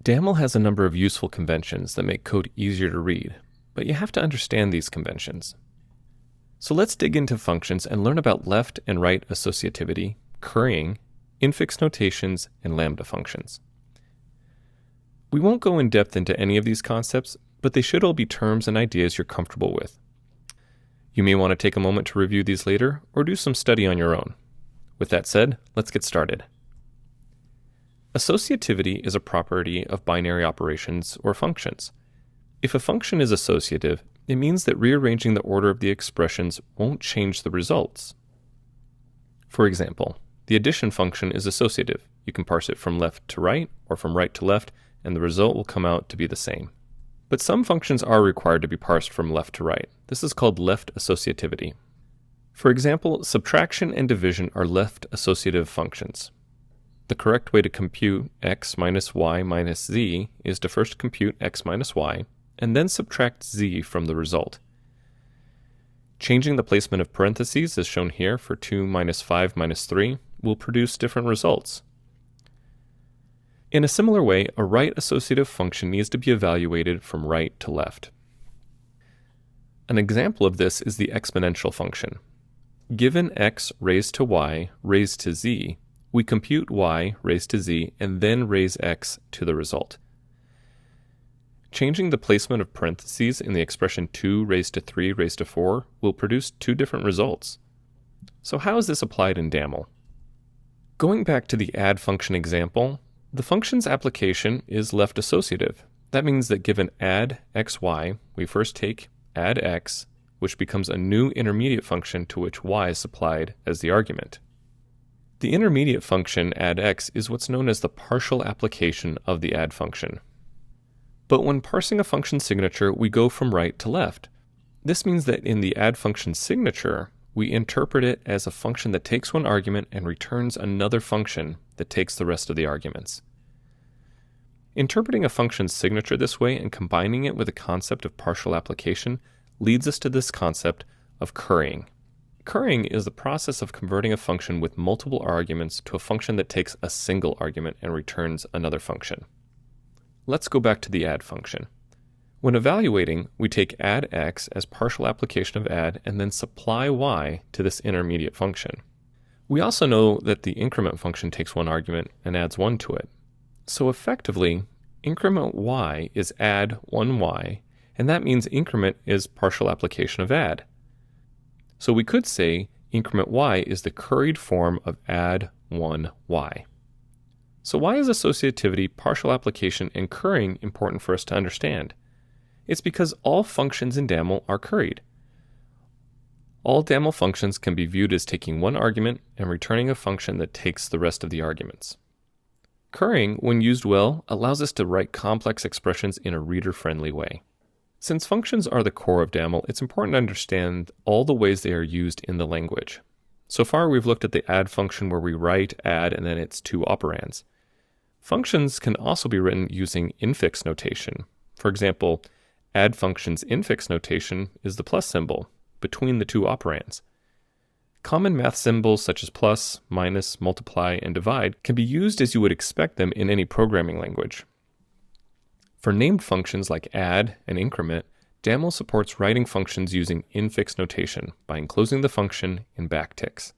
DAML has a number of useful conventions that make code easier to read, but you have to understand these conventions. So let's dig into functions and learn about left and right associativity, currying, infix notations, and Lambda functions. We won't go in depth into any of these concepts, but they should all be terms and ideas you're comfortable with. You may want to take a moment to review these later or do some study on your own. With that said, let's get started. Associativity is a property of binary operations or functions. If a function is associative, it means that rearranging the order of the expressions won't change the results. For example, the addition function is associative. You can parse it from left to right or from right to left, and the result will come out to be the same. But some functions are required to be parsed from left to right. This is called left associativity. For example, subtraction and division are left associative functions. The correct way to compute x minus y minus z is to first compute x minus y, and then subtract z from the result. Changing the placement of parentheses, as shown here for 2 minus 5 minus 3, will produce different results. In a similar way, a right associative function needs to be evaluated from right to left. An example of this is the exponential function. Given x raised to y raised to z, we compute y raised to z and then raise x to the result. Changing the placement of parentheses in the expression 2 raised to 3 raised to 4 will produce two different results. So how is this applied in DAML? Going back to the add function example, the function's application is left associative. That means that given add xy, we first take add x, which becomes a new intermediate function to which y is supplied as the argument. The intermediate function add x is what's known as the partial application of the add function. But when parsing a function signature, we go from right to left. This means that in the add function signature, we interpret it as a function that takes one argument and returns another function that takes the rest of the arguments. Interpreting a function's signature this way and combining it with the concept of partial application leads us to this concept of currying. Currying is the process of converting a function with multiple arguments to a function that takes a single argument and returns another function. Let's go back to the add function. When evaluating, we take add x as partial application of add and then supply y to this intermediate function. We also know that the increment function takes one argument and adds 1 to it. So effectively, increment y is add 1y, and that means increment is partial application of add. So we could say increment y is the curried form of add 1y. So why is associativity, partial application, and currying important for us to understand? It's because all functions in DAML are curried. All DAML functions can be viewed as taking one argument and returning a function that takes the rest of the arguments. Currying, when used well, allows us to write complex expressions in a reader-friendly way. Since functions are the core of DAML, it's important to understand all the ways they are used in the language. So far, we've looked at the add function where we write, add, and then its two operands. Functions can also be written using infix notation. For example, add function's infix notation is the plus symbol between the two operands. Common math symbols such as plus, minus, multiply, and divide can be used as you would expect them in any programming language. For named functions like add and increment, DAML supports writing functions using infix notation by enclosing the function in backticks.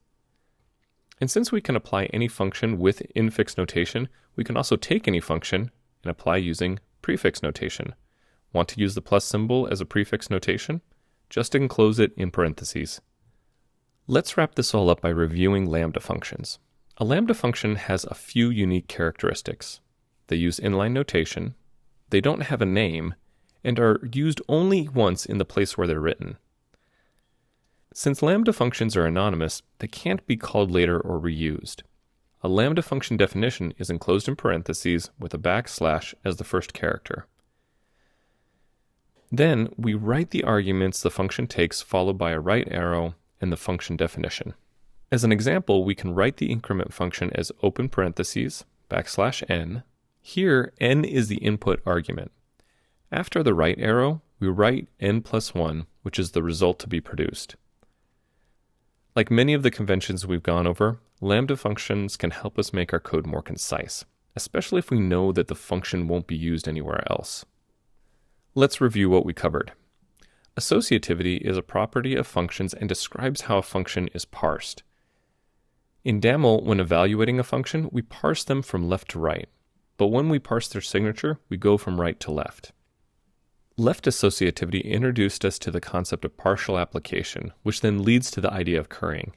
And since we can apply any function with infix notation, we can also take any function and apply using prefix notation. Want to use the plus symbol as a prefix notation? Just enclose it in parentheses. Let's wrap this all up by reviewing Lambda functions. A Lambda function has a few unique characteristics. They use inline notation, they don't have a name, and are used only once in the place where they're written. Since Lambda functions are anonymous, they can't be called later or reused. A Lambda function definition is enclosed in parentheses with a backslash as the first character. Then we write the arguments the function takes followed by a right arrow and the function definition. As an example, we can write the increment function as open parentheses, \n. Here, n is the input argument. After the right arrow, we write n plus 1, which is the result to be produced. Like many of the conventions we've gone over, Lambda functions can help us make our code more concise. especially if we know that the function won't be used anywhere else. Let's review what we covered. Associativity is a property of functions and describes how a function is parsed. In DAML, when evaluating a function, we parse them from left to right, but when we parse their signature, we go from right to left. Left associativity introduced us to the concept of partial application, which then leads to the idea of currying.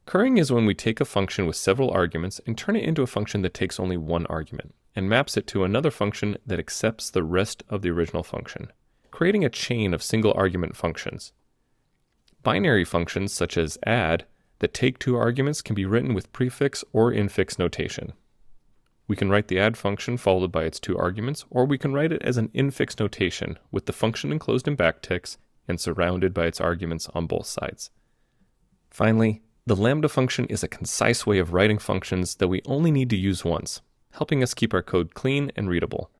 Currying is when we take a function with several arguments and turn it into a function that takes only one argument, and maps it to another function that accepts the rest of the original function, creating a chain of single-argument functions. Binary functions, such as add, that take two arguments can be written with prefix or infix notation. We can write the add function followed by its two arguments, or we can write it as an infix notation with the function enclosed in backticks and surrounded by its arguments on both sides. Finally, the Lambda function is a concise way of writing functions that we only need to use once, helping us keep our code clean and readable.